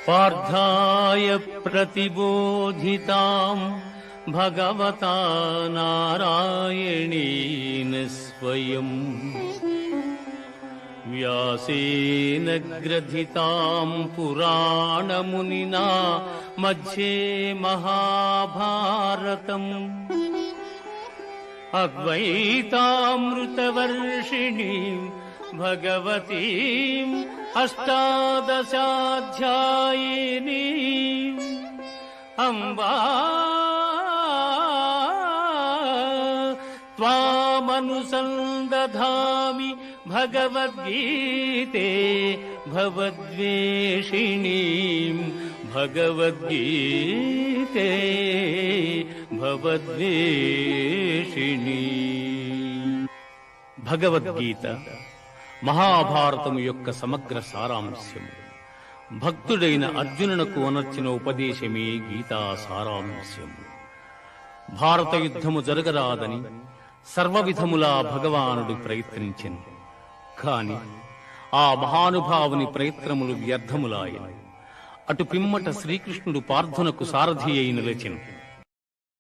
పార్థాయ ప్రతిబోధితాం భగవతా నారాయణేన స్వయం వ్యాసేన గ్రథితాం పురాణమునినా మధ్యే మహాభారతం అద్వైతామృతవర్షిణీం భగవతీం అష్టాదశాధ్యాయినీం అంబా త్వామనుసందధామి భగవద్గీతే భవద్వేషిణీం భగవద్గీతే భవద్వేషిణీ. భగవద్గీత మహాభారతము యొక్క సమగ్ర సారాంశము. భక్తుడైన అర్జునునకు అనర్చిన ఉపదేశమే గీతా సారాంశము. భారత యుద్ధము జరగరాదని సర్వవిధములా భగవానుడు ప్రయత్నించెను. కాని ఆ మహానుభావుని ప్రయత్నములు వ్యర్థములాయను. అటు పిమ్మట శ్రీకృష్ణుడు పార్థునకు సారథి అయి నిలిచెను.